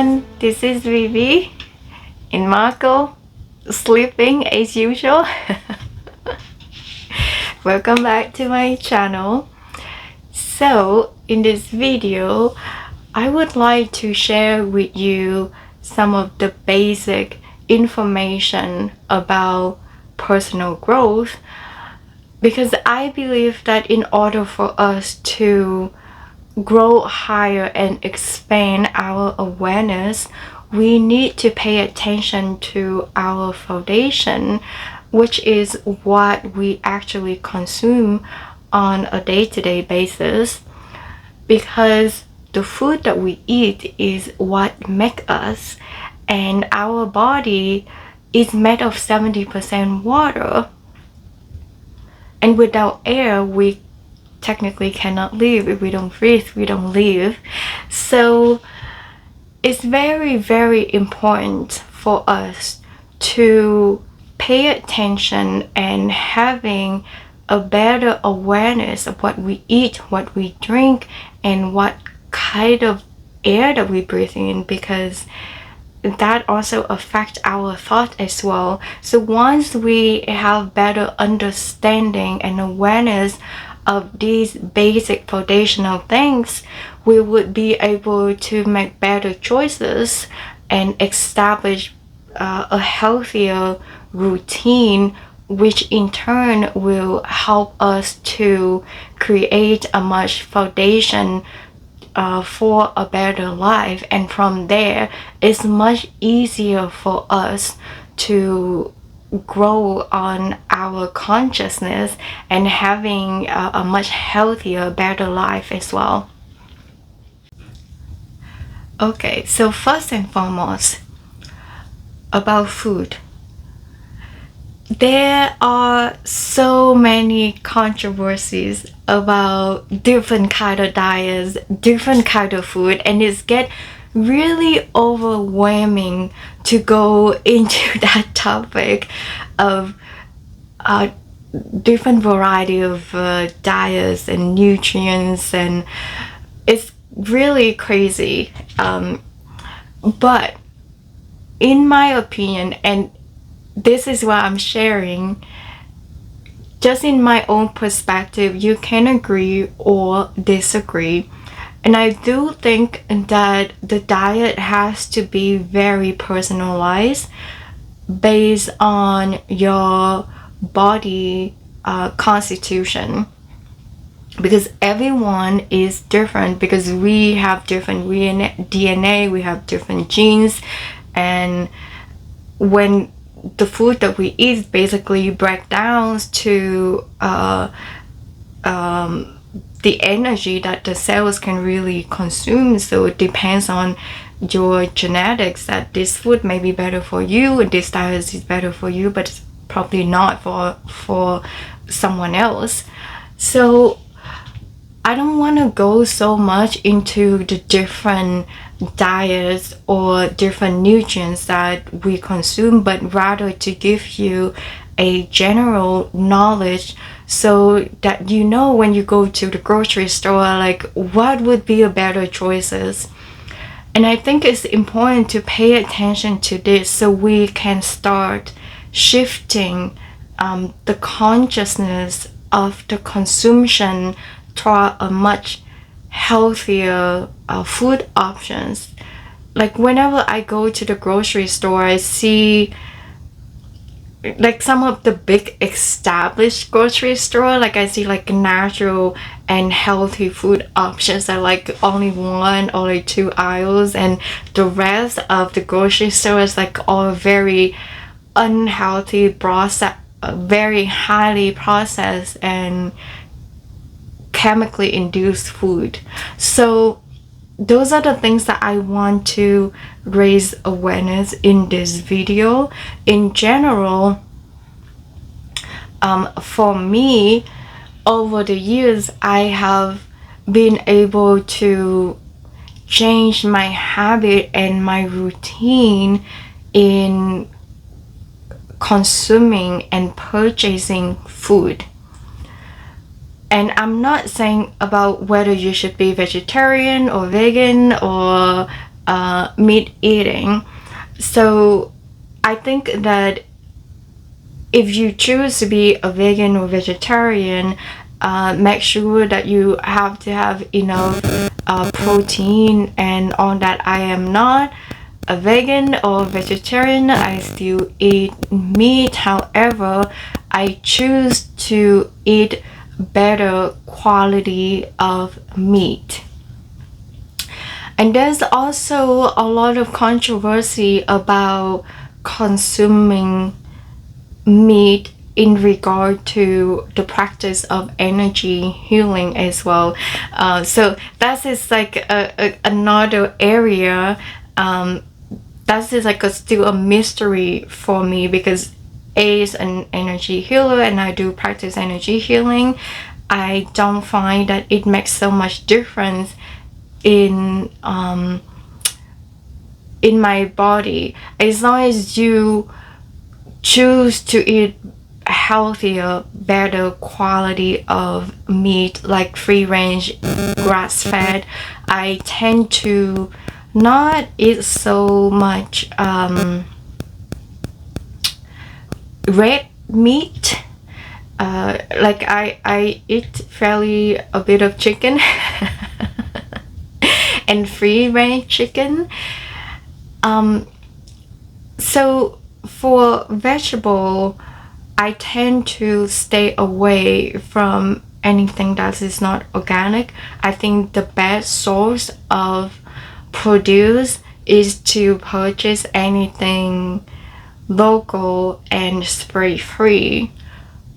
everyone, this is Vivi and Marco, sleeping as usual. Welcome back to my channel. So in this video, I would like to share with you some of the basic information about personal growth, because I believe that in order for us to grow higher and expand our awareness, we need to pay attention to our foundation, which is what we actually consume on a day-to-day basis, because the food that we eat is what makes us, and our body is made of 70% water, and without air we technically cannot live. If we don't breathe, we don't live. So it's very, very important for us to pay attention and having a better awareness of what we eat, what we drink, and what kind of air that we breathe in, because that also affects our thought as well. So once we have better understanding and awareness of these basic foundational things, we would be able to make better choices and establish a healthier routine, which in turn will help us to create a much foundation for a better life. And from there, it's much easier for us to grow on our consciousness and having a much healthier, better life as well. Okay, so first and foremost, about food. There are so many controversies about different kind of diets, different kind of food, and it's get really overwhelming to go into that topic of different variety of diets and nutrients, and it's really crazy. But in my opinion, and this is what I'm sharing, just in my own perspective, you can agree or disagree. And I do think that the diet has to be very personalized based on your body constitution, because everyone is different, because we have different DNA, we have different genes, and when the food that we eat basically break down to the energy that the cells can really consume. So it depends on your genetics that this food may be better for you and this diet is better for you, but it's probably not for someone else. So I don't want to go so much into the different diets or different nutrients that we consume, but rather to give you a general knowledge so that you know when you go to the grocery store, like what would be a better choices. And I think it's important to pay attention to this so we can start shifting the consciousness of the consumption toward a much healthier food options. Like whenever I go to the grocery store, I see like some of the big established grocery store, like I see like natural and healthy food options are like only one or like two aisles, and the rest of the grocery store is like all very unhealthy, processed, very highly processed and chemically induced food. So those are the things that I want to raise awareness in this video. In general, for me, over the years, I have been able to change my habit and my routine in consuming and purchasing food. And I'm not saying about whether you should be vegetarian or vegan or meat eating. So I think that if you choose to be a vegan or vegetarian, make sure that you have to have enough protein and all that. I am not a vegan or vegetarian. I still eat meat. However, I choose to eat better quality of meat. And there's also a lot of controversy about consuming meat in regard to the practice of energy healing as well. So that is like another area. That is like still a mystery for me, because as an energy healer and I do practice energy healing, I don't find that it makes so much difference in my body, as long as you choose to eat healthier, better quality of meat, like free range, grass fed. I tend to not eat so much red meat. Like I eat fairly a bit of chicken and free range chicken. So for vegetable, I tend to stay away from anything that is not organic. I think the best source of produce is to purchase anything local and spray free.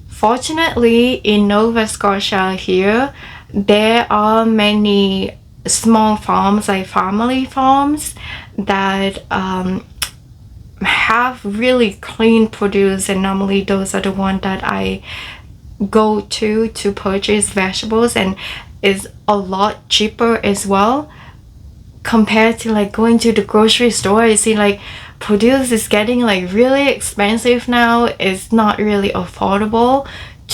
Fortunately, in Nova Scotia here, there are many small farms, like family farms, that have really clean produce, and normally those are the ones that I go to purchase vegetables, and is a lot cheaper as well compared to like going to the grocery store. I see like produce is getting like really expensive now. It's not really affordable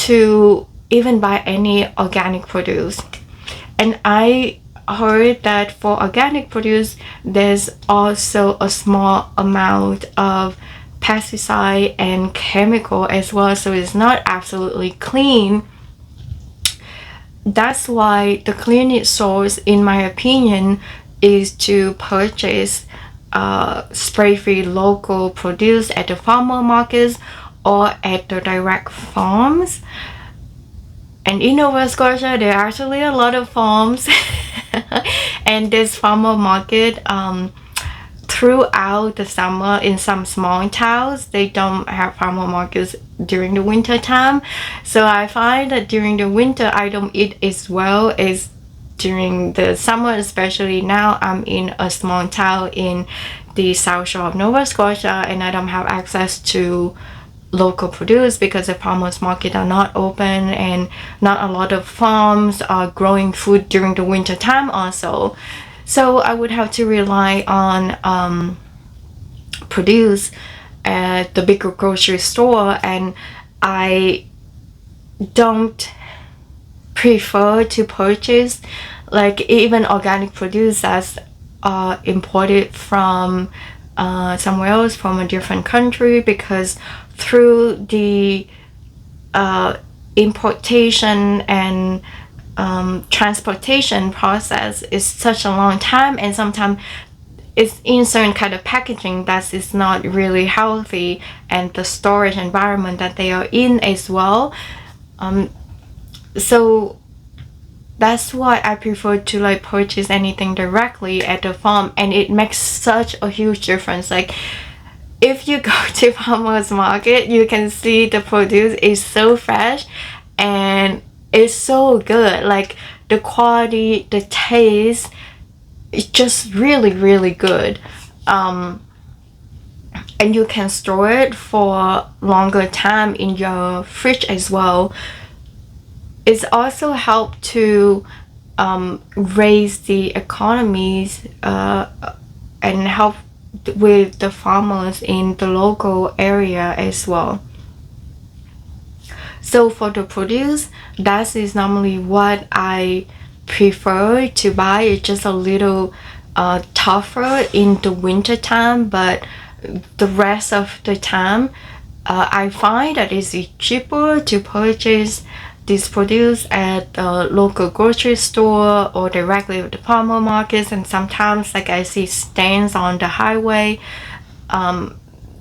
to even buy any organic produce. And I heard that for organic produce, there's also a small amount of pesticide and chemical as well, so it's not absolutely clean. That's why the cleanest source, in my opinion, is to purchase spray-free local produce at the farmer markets or at the direct farms. And in Nova Scotia, there are actually a lot of farms and this farmer market throughout the summer. In some small towns, they don't have farmer markets during the winter time. So I find that during the winter, I don't eat as well as during the summer. Especially now, I'm in a small town in the south shore of Nova Scotia, and I don't have access to local produce because the farmers market are not open, and not a lot of farms are growing food during the winter time also. So I would have to rely on produce at the bigger grocery store, and I don't prefer to purchase like even organic produce that's imported from somewhere else, from a different country, because through the importation and transportation process is such a long time, and sometimes it's in certain kind of packaging that is not really healthy, and the storage environment that they are in as well. So that's why I prefer to like purchase anything directly at the farm, and it makes such a huge difference. Like if you go to farmers market, you can see the produce is so fresh and it's so good. Like the quality, the taste, it's just really, really good. And you can store it for longer time in your fridge as well. It's also helped to raise the economies and help with the farmers in the local area as well. So for the produce, that is normally what I prefer to buy. It's just a little tougher in the winter time, but the rest of the time I find that it's cheaper to purchase this produce at the local grocery store or directly at the farmer markets. And sometimes, like, I see stands on the highway.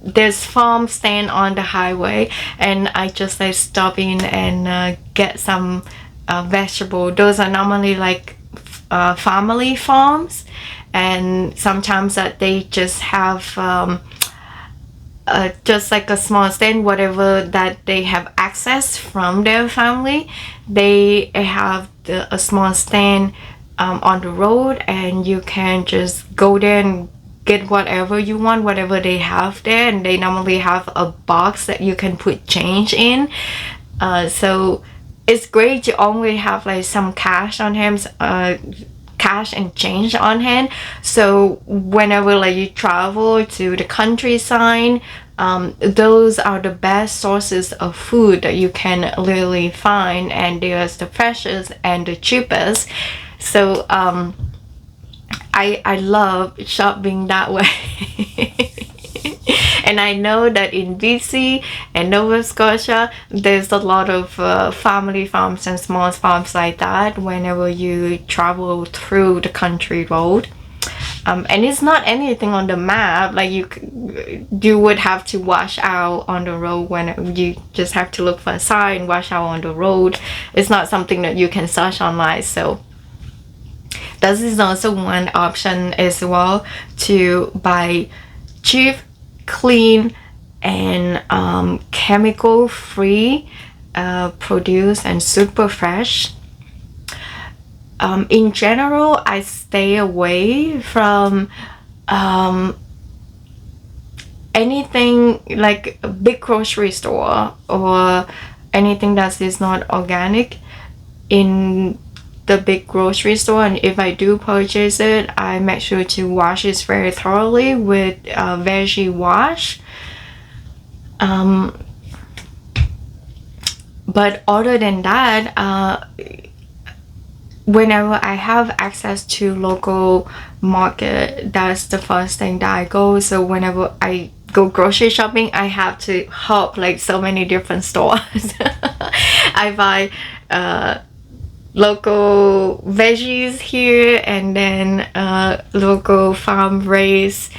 There's farm stand on the highway, and I just like stop in and get some vegetable. Those are normally like family farms, and sometimes that they just have just like a small stand, whatever that they have access from their family. They have a small stand on the road, and you can just go there and get whatever you want, whatever they have there. And they normally have a box that you can put change in. So it's great to always have like some cash on hand, cash and change on hand. So whenever like you travel to the countryside, those are the best sources of food that you can literally find, and they are the freshest and the cheapest. So I love shopping that way. And I know that in BC and Nova Scotia, there's a lot of family farms and small farms like that whenever you travel through the country road. And it's not anything on the map. Like you would have to wash out on the road when you just have to look for a sign and wash out on the road. It's not something that you can search online. So this is also one option as well, to buy cheap, clean, and chemical free produce and super fresh. In general, I stay away from anything like a big grocery store or anything that is not organic in the big grocery store. And if I do purchase it, I make sure to wash it very thoroughly with veggie wash. But other than that, whenever I have access to local market, that's the first thing that I go. So whenever I go grocery shopping, I have to hop like so many different stores. I buy local veggies here, and then local farm raised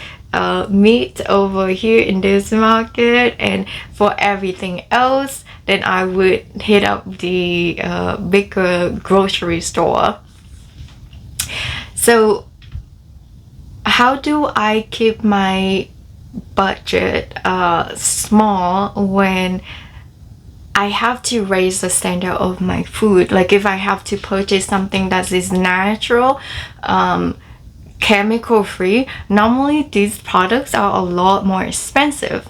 meat over here in this market. And for everything else, then I would hit up the bigger grocery store. So how do I keep my budget small when I have to raise the standard of my food? Like if I have to purchase something that is natural, chemical free, normally these products are a lot more expensive.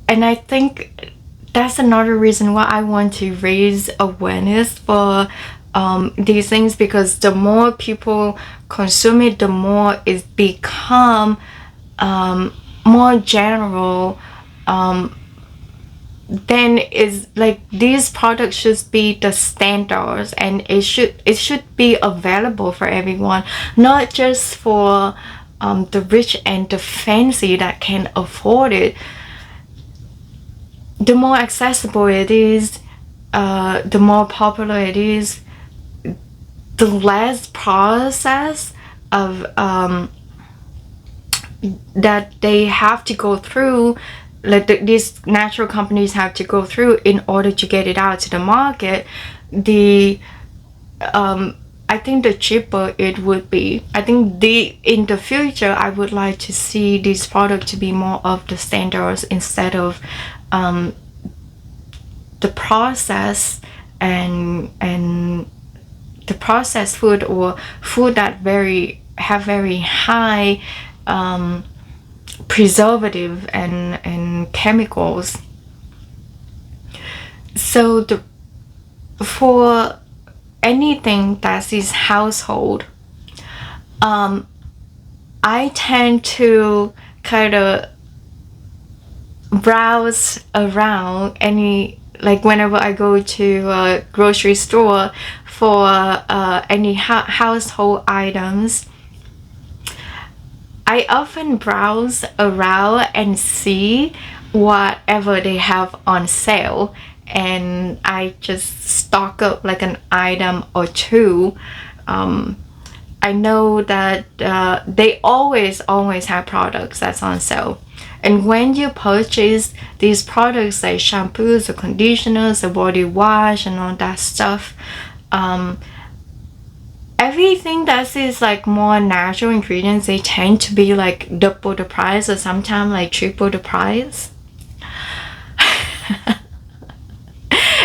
And I think that's another reason why I want to raise awareness for these things, because the more people consume it, the more it become more general. Then is like these products should be the standards, and it should be available for everyone, not just for the rich and the fancy that can afford it. The more accessible it is, the more popular it is, the less process of that they have to go through, like these natural companies have to go through in order to get it out to the market. I think the cheaper it would be. I think in the future I would like to see this product to be more of the standards instead of the process and the processed food, or food that have very high preservative and chemicals. So for anything that is household, I tend to kind of browse around any like whenever I go to a grocery store for any household items, I often browse around and see whatever they have on sale, and I just stock up like an item or two. I know that they always have products that's on sale. And when you purchase these products like shampoos or conditioners or body wash and all that stuff, everything that is like more natural ingredients, they tend to be like double the price or sometimes like triple the price.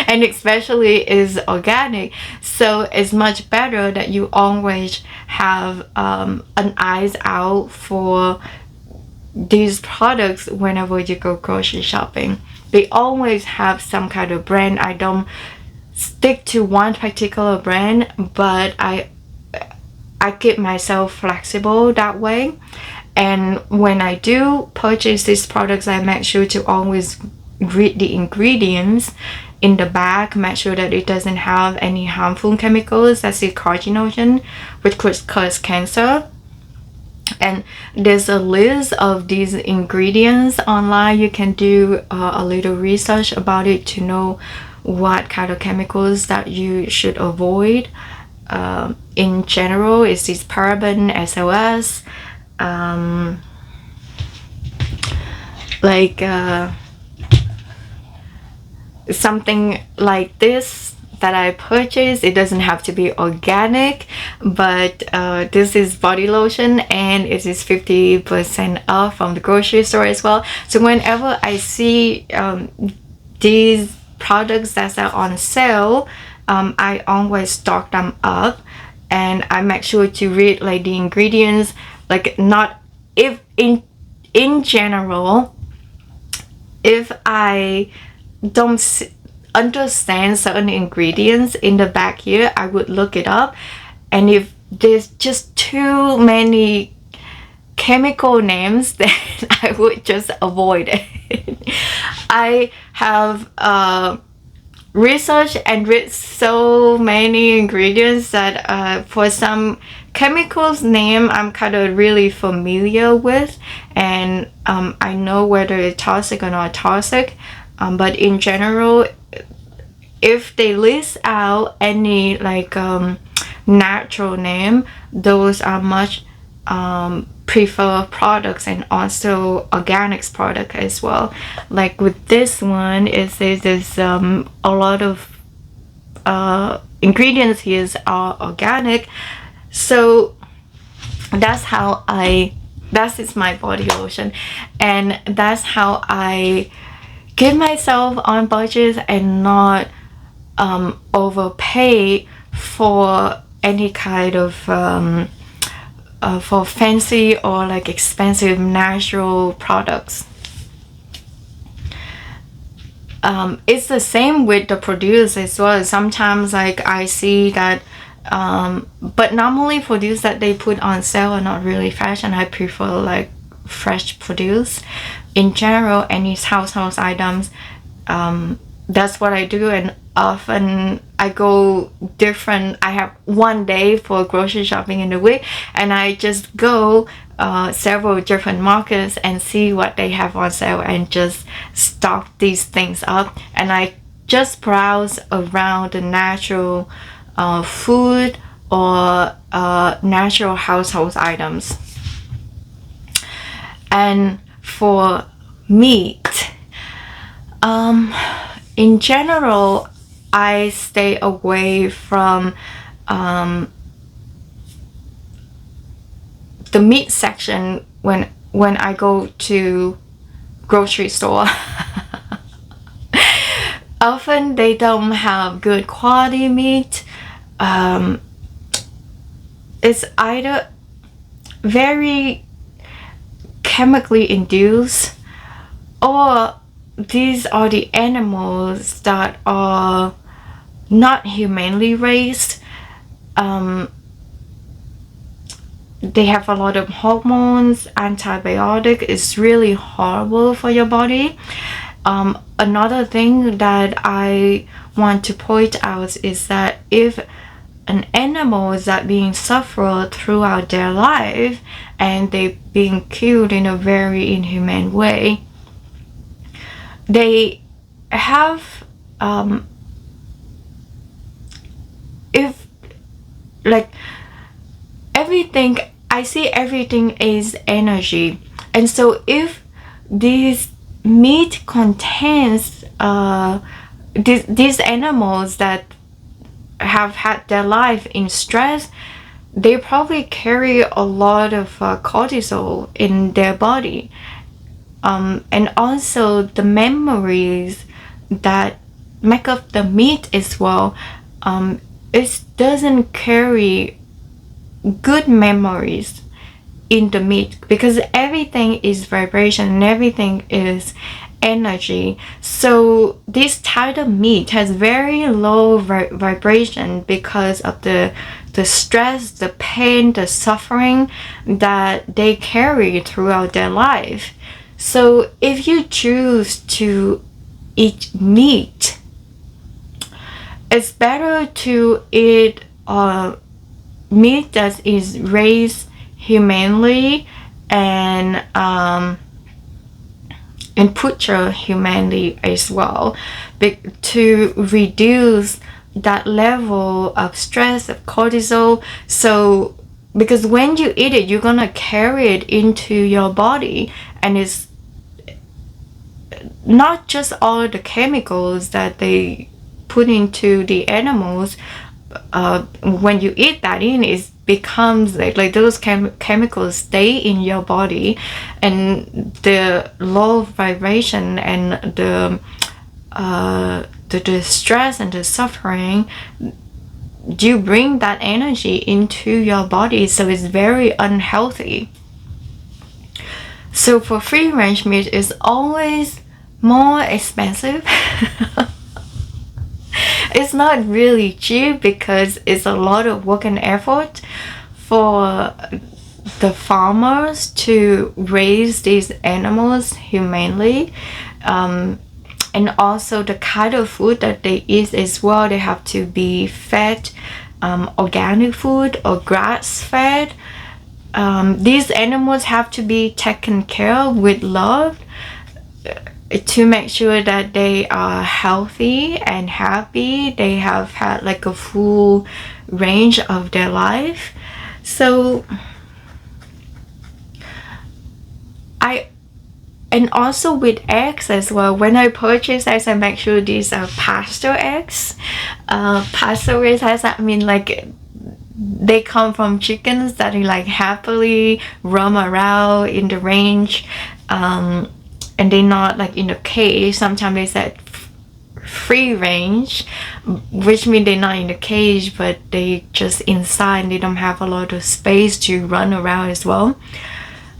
And especially is organic, so it's much better that you always have an eyes out for these products whenever you go grocery shopping. They always have some kind of brand. I don't stick to one particular brand, but I keep myself flexible that way. And when I do purchase these products, I make sure to always read the ingredients in the bag, make sure that it doesn't have any harmful chemicals that's a carcinogen, which could cause cancer. And there's a list of these ingredients online. You can do a little research about it to know what kind of chemicals that you should avoid. In general, it's this paraben, SOS, something like this that I purchased. It doesn't have to be organic, but this is body lotion and it is 50% off from the grocery store as well. So whenever I see these products that are on sale, I always stock them up, and I make sure to read like the ingredients, like not if in general, if I don't understand certain ingredients in the back here, I would look it up. And if there's just too many chemical names, then I would just avoid it. I have researched and read so many ingredients that for some chemicals name I'm kind of really familiar with, and I know whether it's toxic or not toxic. But in general, if they list out any like natural name, those are much preferred products, and also organics product as well. Like with this one, it says there's a lot of ingredients here are organic. So that's how that is my body lotion, and that's how I give myself on budget and not overpay for any kind of for fancy or like expensive natural products. It's the same with the produce as well. Sometimes like I see that but normally produce that they put on sale are not really fresh, and I prefer like fresh produce. In general, any household items, that's what I do. And often I go different. I have one day for grocery shopping in the week, and I just go several different markets and see what they have on sale and just stock these things up. And I just browse around the natural food or natural household items. And for meat, in general, I stay away from the meat section when I go to grocery store. Often they don't have good quality meat. It's either very chemically induced, or these are the animals that are not humanely raised. They have a lot of hormones, antibiotic. It's really horrible for your body. Another thing that I want to point out is that if an animal is that being suffered throughout their life and they being killed in a very inhumane way, they have if like everything, I see everything is energy. And so if this meat contains these animals that have had their life in stress, they probably carry a lot of cortisol in their body, and also the memories that make up the meat as well. It doesn't carry good memories in the meat because everything is vibration and everything is energy. So this type of meat has very low vibration because of the stress, the pain, the suffering that they carry throughout their life. So if you choose to eat meat, it's better to eat meat that is raised humanely and butchered humanely as well, to reduce that level of stress, of cortisol. So because when you eat it, you're gonna carry it into your body, and it's not just all the chemicals that they put into the animals. When you eat that in, it becomes like those chemicals stay in your body, and the low vibration and the stress and the suffering, you bring that energy into your body, so it's very unhealthy. So for free range meat is always more expensive. It's not really cheap because it's a lot of work and effort for the farmers to raise these animals humanely, and also the kind of food that they eat as well. They have to be fed organic food or grass fed. These animals have to be taken care of with love to make sure that they are healthy and happy. They have had like a full range of their life. So and also with eggs as well, when I purchase eggs, I make sure these are pasture eggs. Pasture raised eggs, I mean like they come from chickens that like happily roam around in the range, and they're not like in a cage. Sometimes they said free range, which means they're not in a cage, but they just inside and they don't have a lot of space to run around as well.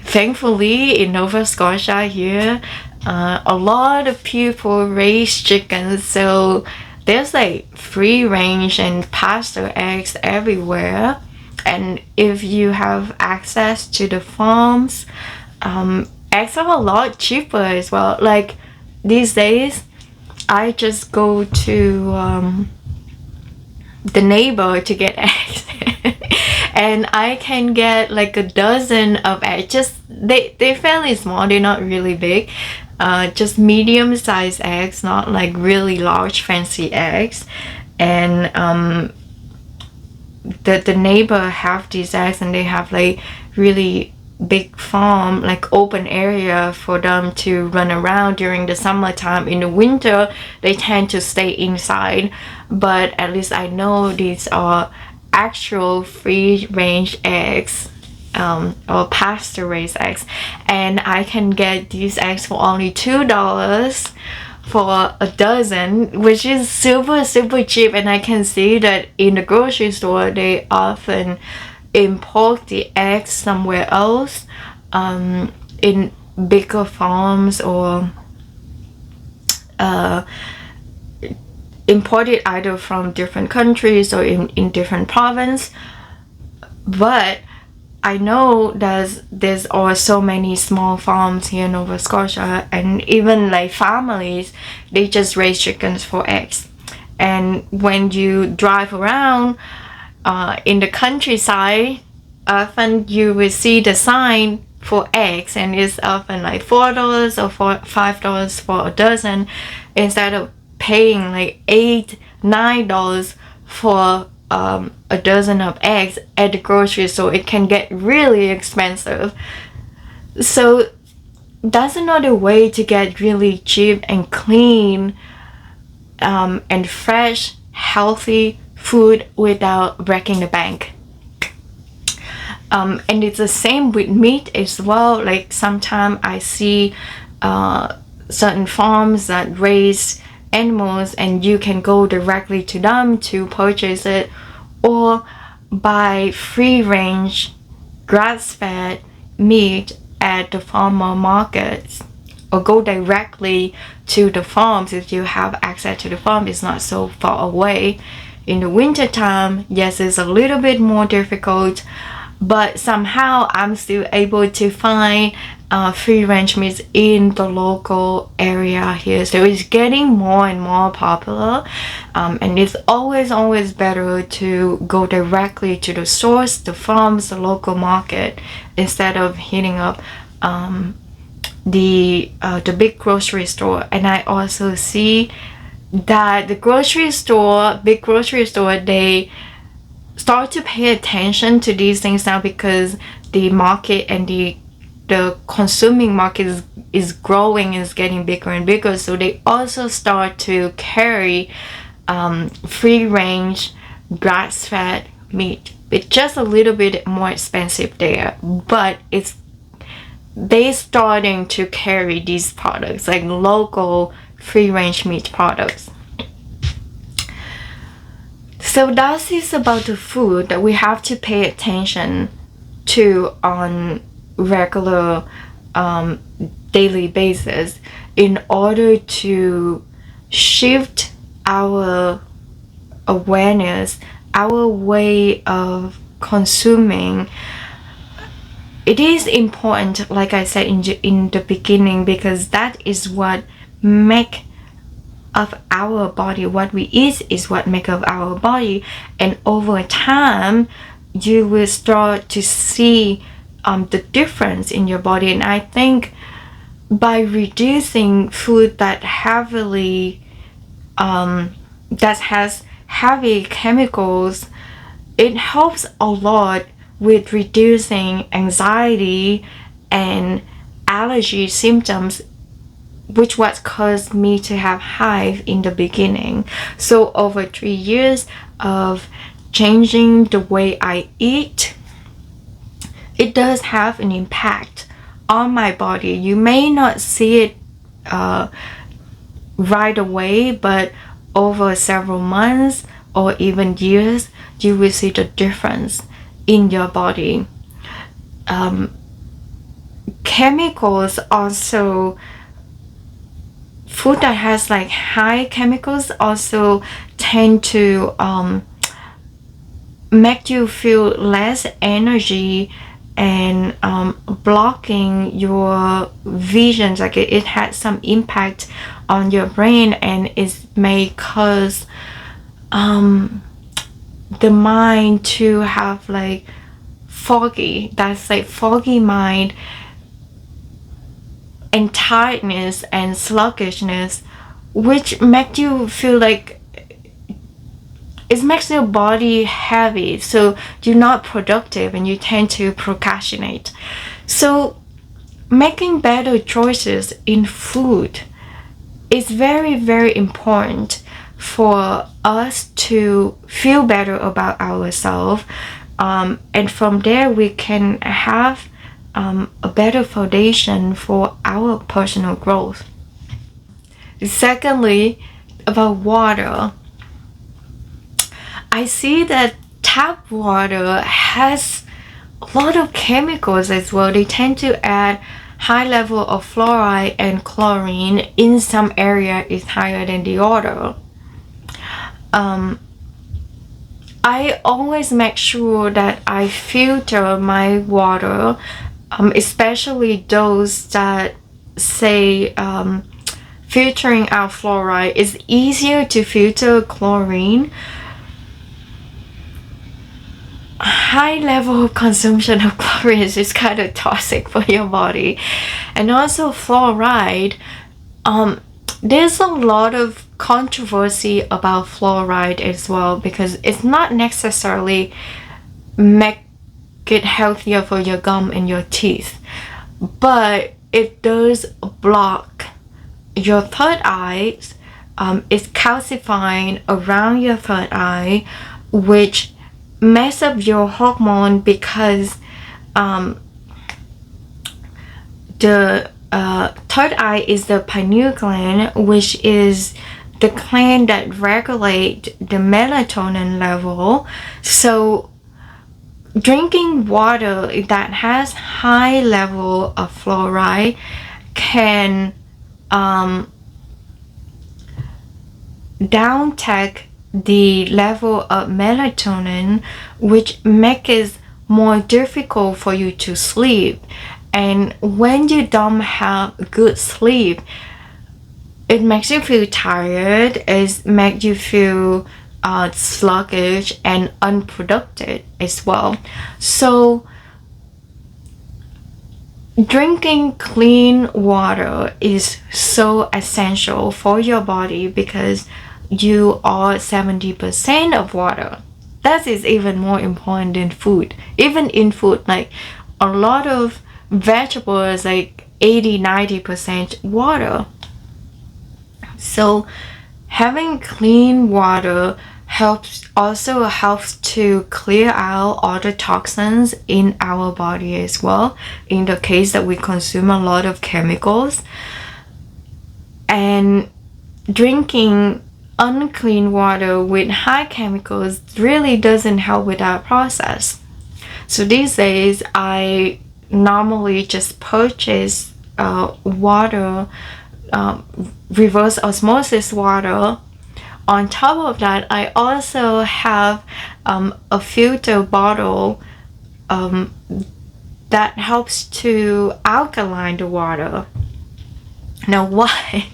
Thankfully in Nova Scotia here, a lot of people raise chickens, so there's like free range and pasture eggs everywhere. And if you have access to the farms, eggs are a lot cheaper as well. Like these days I just go to the neighbor to get eggs and I can get like a dozen of eggs. Just they're fairly small, they're not really big, just medium-sized eggs, not like really large fancy eggs. And the neighbor have these eggs, and they have like really big farm, like open area for them to run around during the summertime. In the winter they tend to stay inside, but at least I know these are actual free range eggs, or pasture raised eggs, and I can get these eggs for only $2 for a dozen, which is super cheap. And I can see that in the grocery store they often import the eggs somewhere else, in bigger farms, or imported either from different countries or in different province. But I know there's also many small farms here in Nova Scotia, and even like families, they just raise chickens for eggs. And when you drive around in the countryside, often you will see the sign for eggs, and it's often like $4 or $5 for a dozen, instead of paying like $8-9 for a dozen of eggs at the grocery store. It can get really expensive. So that's another way to get really cheap and clean and fresh, healthy food without breaking the bank. And it's the same with meat as well. Like sometimes I see certain farms that raise animals, and you can go directly to them to purchase it, or buy free range grass-fed meat at the farmer markets, or go directly to the farms if you have access to the farm. It's not so far away. In the winter time, yes, it's a little bit more difficult, but somehow I'm still able to find free range meats in the local area here. So it's getting more and more popular, and it's always better to go directly to the source, the farms, the local market, instead of hitting up the big grocery store. And I also see that the big grocery store, they start to pay attention to these things now, because the market and the consuming market is growing, is getting bigger and bigger. So they also start to carry free range grass-fed meat. It's just a little bit more expensive there, but they starting to carry these products, like local free range meat products. So that is about the food that we have to pay attention to on regular daily basis, in order to shift our awareness, our way of consuming. It is important, like I said in the beginning, because that is what make of our body. What we eat is what make of our body, and over time you will start to see the difference in your body. And I think by reducing food that has heavy chemicals, it helps a lot with reducing anxiety and allergy symptoms, which was caused me to have hive in the beginning. So over 3 years of changing the way I eat, it does have an impact on my body. You may not see it right away, but over several months or even years, you will see the difference in your body. Chemicals also, food that has like high chemicals also tend to make you feel less energy, and blocking your visions. Like it had some impact on your brain, and it may cause the mind to have like foggy mind and tiredness and sluggishness, which make you feel like it makes your body heavy, so you're not productive and you tend to procrastinate. So making better choices in food is very important for us to feel better about ourselves, and from there we can have a better foundation for our personal growth. Secondly, about water, I see that tap water has a lot of chemicals as well. They tend to add high level of fluoride and chlorine. In some area is higher than the other. I always make sure that I filter my water, especially those that say filtering out fluoride is easier to filter chlorine. High level of consumption of chlorine is kind of toxic for your body. And also fluoride, there's a lot of controversy about fluoride as well, because it's not necessarily make it healthier for your gum and your teeth, but it does block your third eye. It's calcifying around your third eye, which mess up your hormone, because the third eye is the pineal gland, which is the gland that regulates the melatonin level. So drinking water that has high level of fluoride can downtake the level of melatonin, which makes it more difficult for you to sleep. And when you don't have good sleep, it makes you feel tired, it makes you feel sluggish and unproductive as well. So drinking clean water is so essential for your body, because you are 70% of water. That is even more important than food. Even in food, like a lot of vegetables, like 80-90% water. So having clean water also helps to clear out all the toxins in our body as well, in the case that we consume a lot of chemicals. And drinking unclean water with high chemicals really doesn't help with that process. So these days I normally just purchase water, reverse osmosis water. On top of that, I also have a filter bottle that helps to alkaline the water. Now why?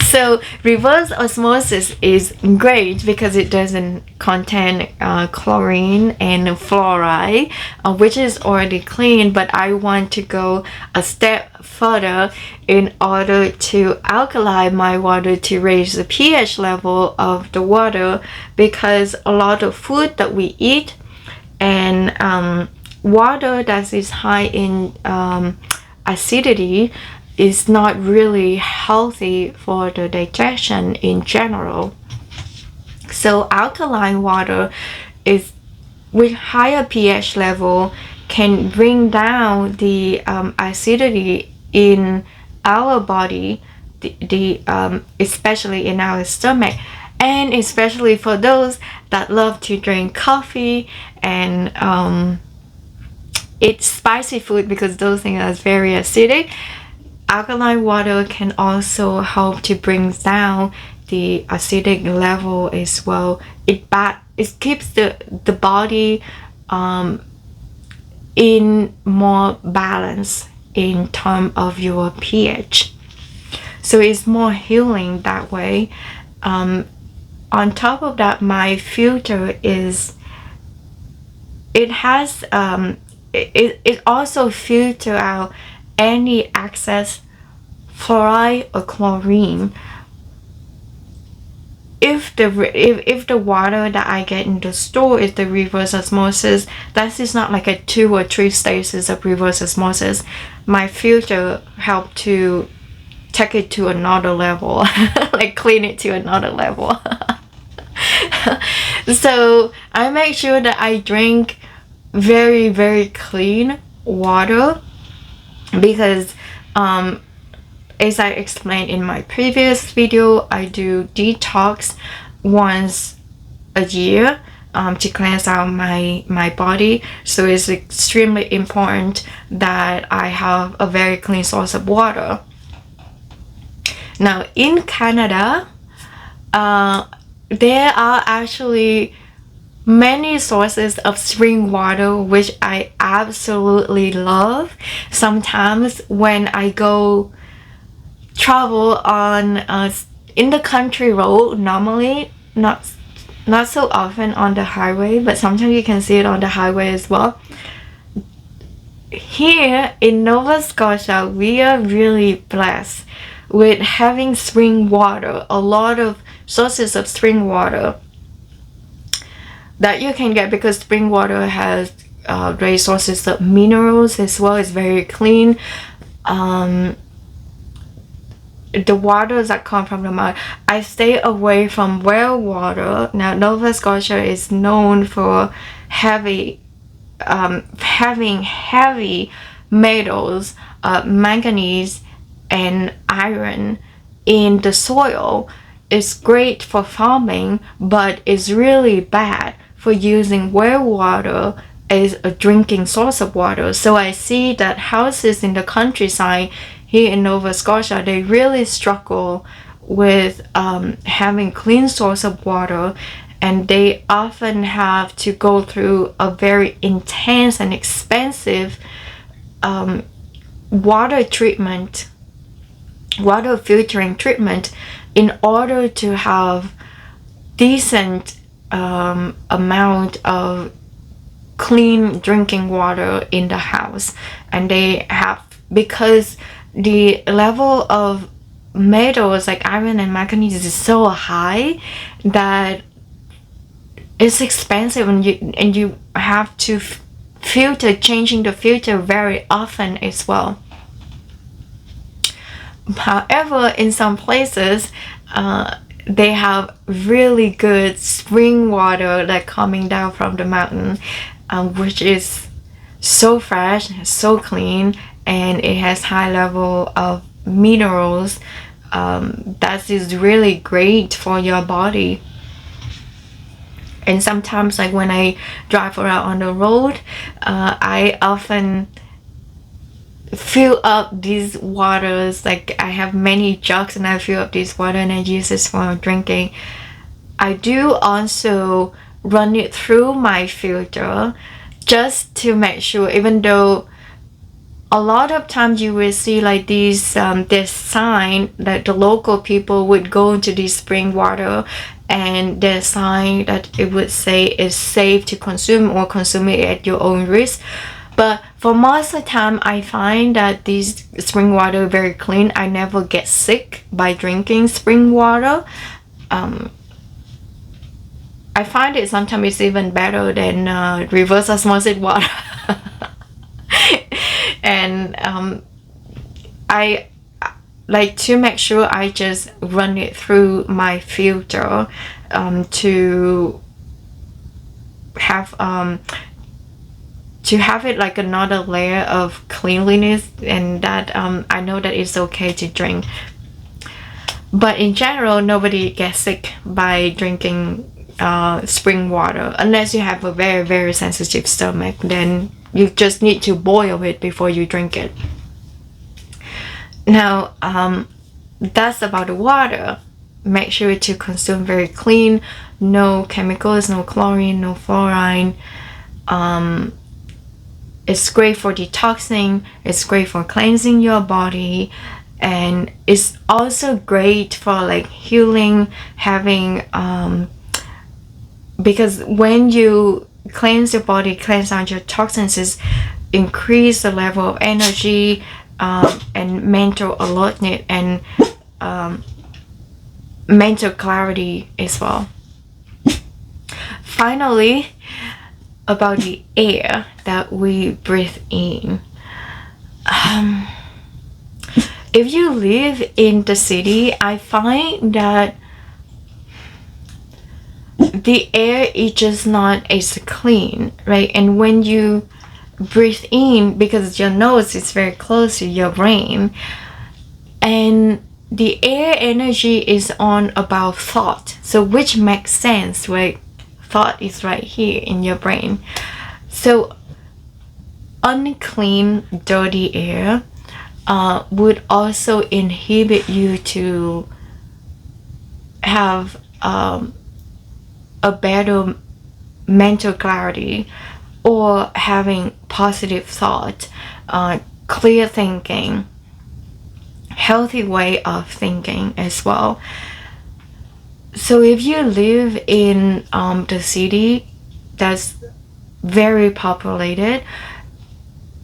So reverse osmosis is great because it doesn't contain chlorine and fluoride, which is already clean, but I want to go a step further in order to alkalize my water, to raise the pH level of the water, because a lot of food that we eat and water that is high in acidity is not really healthy for the digestion in general. So alkaline water is with higher pH level can bring down the acidity in our body, especially in our stomach, and especially for those that love to drink coffee and eat spicy food, because those things are very acidic. Alkaline water can also help to bring down the acidic level as well. It keeps the body in more balance in terms of your pH. So it's more healing that way. On top of that, my filter it also filter out any excess fluoride or chlorine. If the water that I get in the store is the reverse osmosis, that is not like a 2 or 3 stages of reverse osmosis. My filter help to take it to another level, like clean it to another level. So I make sure that I drink very, very clean water, because as I explained in my previous video, I do detox once a year to cleanse out my body. So it's extremely important that I have a very clean source of water. Now in Canada, there are actually many sources of spring water, which I absolutely love. Sometimes when I go travel on in the country road, normally not so often on the highway, but sometimes you can see it on the highway as well. Here in Nova Scotia, we are really blessed with having spring water, a lot of sources of spring water that you can get, because spring water has great sources of minerals as well. It's very clean. The waters that come from the mountain. I stay away from well water. Now, Nova Scotia is known for having heavy metals, manganese and iron in the soil. It's great for farming, but it's really bad for using well water as a drinking source of water. So I see that houses in the countryside here in Nova Scotia, they really struggle with having clean source of water, and they often have to go through a very intense and expensive water filtering treatment in order to have decent amount of clean drinking water in the house. And they have, because the level of metals like iron and manganese is so high that it's expensive, and you have to changing the filter very often as well. However, in some places they have really good spring water that coming down from the mountain, which is so fresh, so clean, and it has high level of minerals. That is really great for your body. And sometimes, like when I drive around on the road, I often fill up these waters. Like I have many jugs and I fill up this water and I use this for drinking. I do also run it through my filter just to make sure, even though a lot of times you will see like these this sign that the local people would go into this spring water, and the sign that it would say is safe to consume or consume it at your own risk. But for most of the time, I find that these spring water are very clean. I never get sick by drinking spring water. I find it sometimes it's even better than reverse osmosis water. And I like to make sure I just run it through my filter to have it like another layer of cleanliness, and that I know that it's okay to drink. But in general, nobody gets sick by drinking spring water unless you have a very, very sensitive stomach. Then you just need to boil it before you drink it. Now, that's about the water. Make sure to consume very clean, no chemicals, no chlorine, no fluorine. It's great for detoxing, it's great for cleansing your body, and it's also great for like healing, having because when you cleanse your body, cleanse out your toxins, is increase the level of energy and mental alertness and mental clarity as well. Finally, about the air that we breathe in. If you live in the city, I find that the air is just not as clean, right? And when you breathe in, because your nose is very close to your brain, and the air energy is on about thought, so which makes sense, right? Thought is right here in your brain. So unclean, dirty air would also inhibit you to have a better mental clarity, or having positive thought, clear thinking, healthy way of thinking as well. So if you live in the city that's very populated,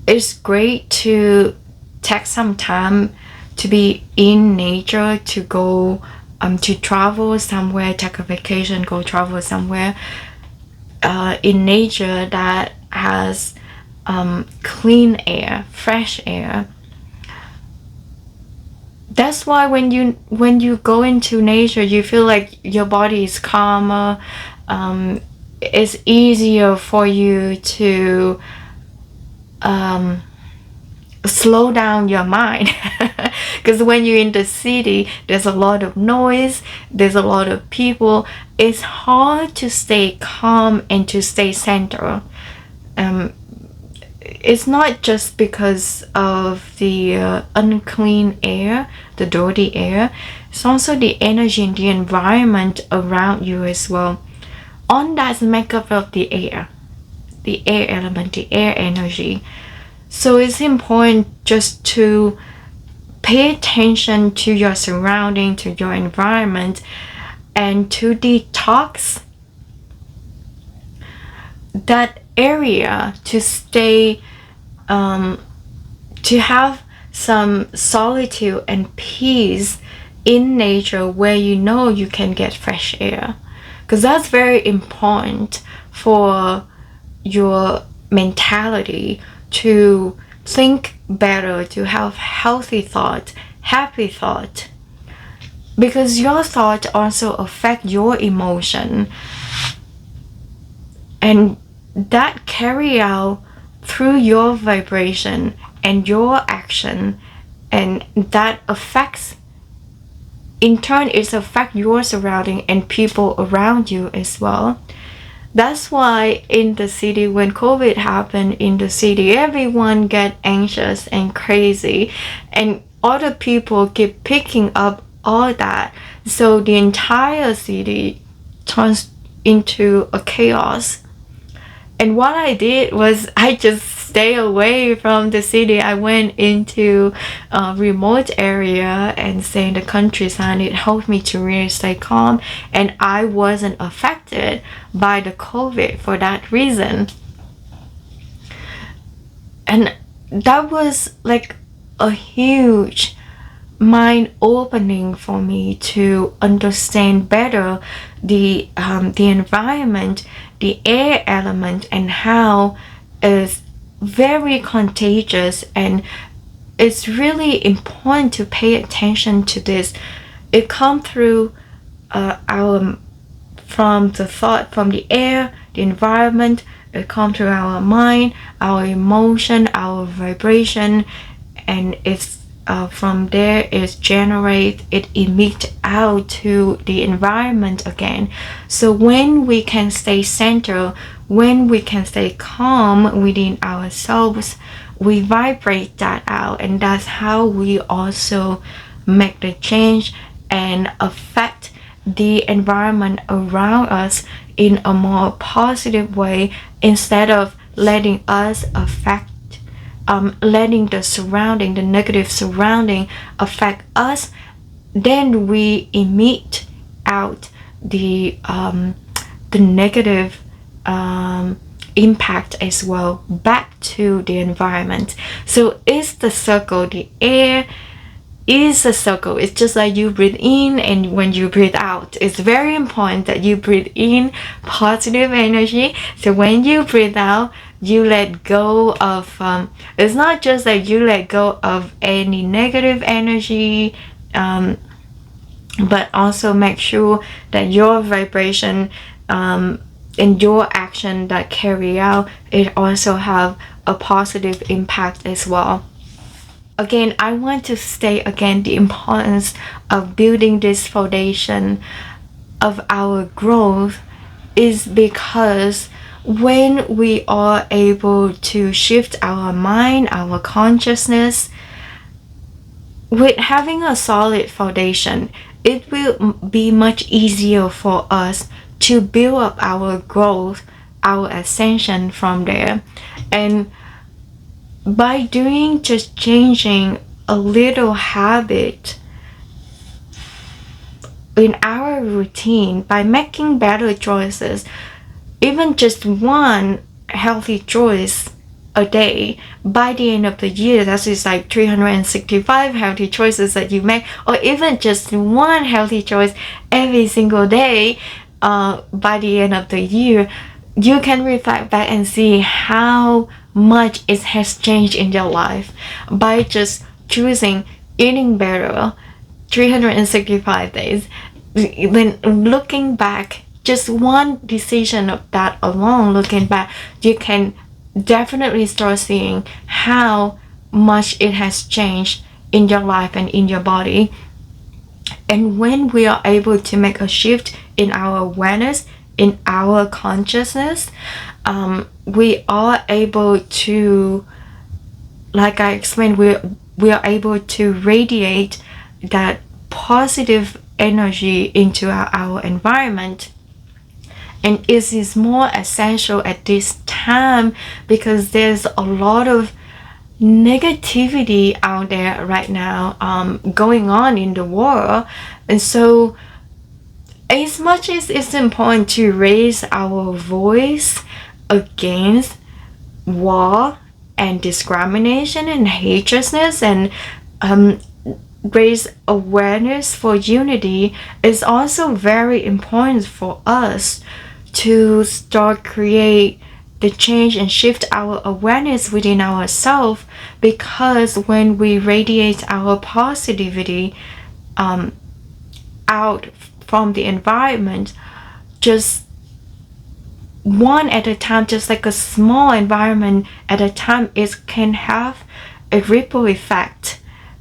it's great to take some time to be in nature, to go to travel somewhere, take a vacation, go travel somewhere in nature that has clean air, fresh air. That's why when you go into nature, you feel like your body is calmer. It's easier for you to slow down your mind, because when you're in the city, there's a lot of noise, there's a lot of people. It's hard to stay calm and to stay centered. It's not just because of the unclean air, the dirty air. It's also the energy and the environment around you as well. On that makeup of the air element, the air energy. So it's important just to pay attention to your surrounding, to your environment, and to detox that area, to stay to have some solitude and peace in nature where you know you can get fresh air, because that's very important for your mentality, to think better, to have healthy thought, happy thought, because your thought also affect your emotion, and that carry out through your vibration and your action, and that affects, in turn, it affects your surrounding and people around you as well. That's why in the city, when COVID happened in the city, everyone get anxious and crazy, and other people keep picking up all that. So the entire city turns into a chaos. And what I did was I just stay away from the city. I went into a remote area and stay in the countryside. It helped me to really stay calm, and I wasn't affected by the COVID for that reason. And that was like a huge mind opening for me to understand better the environment, the air element, and how it's very contagious, and it's really important to pay attention to this. It comes through our from the thought, from the air, the environment. It comes through our mind, our emotion, our vibration, and it's from there it emits out to the environment again. So when we can stay centered, when we can stay calm within ourselves, we vibrate that out, and that's how we also make the change and affect the environment around us in a more positive way, instead of letting us affect letting the negative surrounding affect us. Then we emit out the negative impact as well back to the environment. So it's the circle. The air is a circle. It's just like you breathe in, and when you breathe out, it's very important that you breathe in positive energy. So when you breathe out, you let go of it's not just that you let go of any negative energy, but also make sure that your vibration and your action that carry out, it also have a positive impact as well. Again, I want to state again the importance of building this foundation of our growth, is because when we are able to shift our mind, our consciousness, with having a solid foundation, it will be much easier for us to build up our growth, our ascension from there. And by doing, just changing a little habit in our routine, by making better choices, even just one healthy choice a day, by the end of the year, that is like 365 healthy choices that you make, or even just one healthy choice every single day, by the end of the year, you can reflect back and see how much it has changed in your life by just choosing eating better 365 days. When looking back, just one decision of that alone, looking back, you can definitely start seeing how much it has changed in your life and in your body. And when we are able to make a shift in our awareness, in our consciousness, we are able to, like I explained, we are able to radiate that positive energy into our environment. And it is more essential at this time because there's a lot of negativity out there right now, going on in the world. And so as much as it's important to raise our voice against war and discrimination and hatredness, and raise awareness for unity, is also very important for us to start create the change and shift our awareness within ourselves. Because when we radiate our positivity out from the environment, just one at a time, just like a small environment at a time, it can have a ripple effect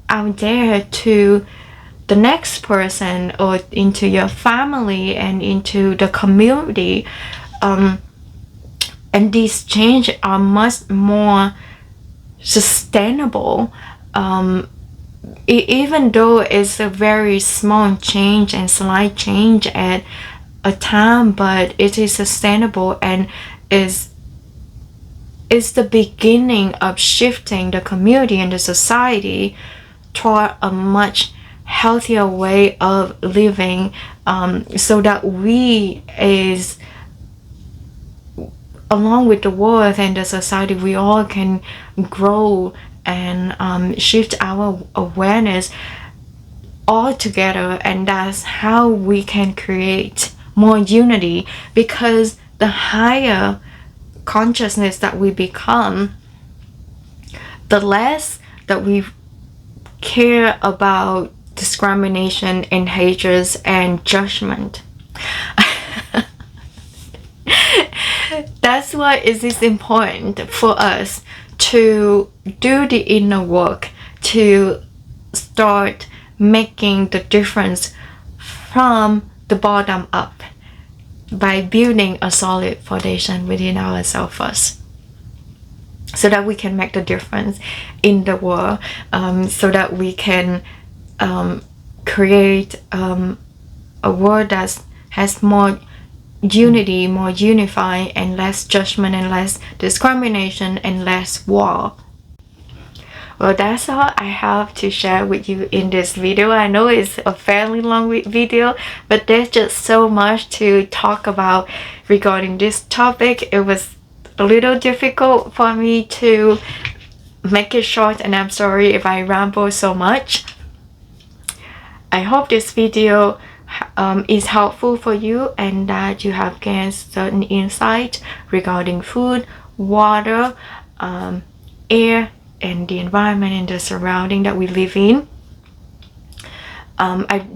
out there to the next person, or into your family and into the community. And these changes are much more sustainable, even though it's a very small change and slight change at a time, but it is sustainable and is the beginning of shifting the community and the society toward a much healthier way of living, so that we, as along with the world and the society, we all can grow and shift our awareness all together. And that's how we can create more unity, because the higher consciousness that we become, the less that we care about discrimination and hatred and judgment. That's why it is important for us to do the inner work, to start making the difference from the bottom up, by building a solid foundation within ourselves first, so that we can make the difference in the world, so that we can create a world that has more unity, more unified, and less judgment and less discrimination and less war. Well, that's all I have to share with you in this video. I know it's a fairly long video, but there's just so much to talk about regarding this topic. It was a little difficult for me to make it short, and I'm sorry if I ramble so much. I hope this video is helpful for you, and that you have gained certain insight regarding food, water, air, and the environment and the surrounding that we live in. I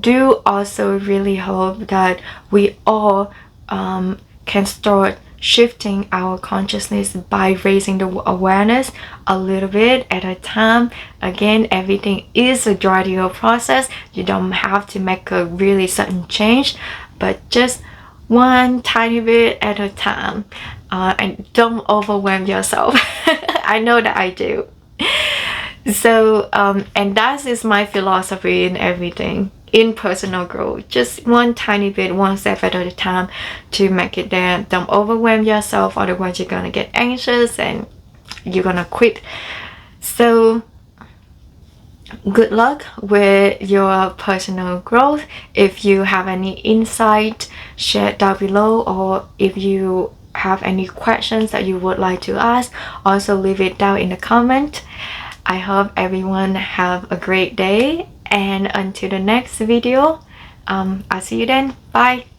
do also really hope that we all can start shifting our consciousness by raising the awareness a little bit at a time. Again, everything is a gradual process. You don't have to make a really sudden change, but just one tiny bit at a time, and don't overwhelm yourself. I know that I do. So and that is my philosophy in everything. in personal growth. Just one tiny bit, one step at a time to make it there. Don't overwhelm yourself, otherwise you're gonna get anxious and you're gonna quit. So good luck with your personal growth. If you have any insight, share it down below, or if you have any questions that you would like to ask, also leave it down in the comment. I hope everyone have a great day, and until the next video, I'll see you then. Bye.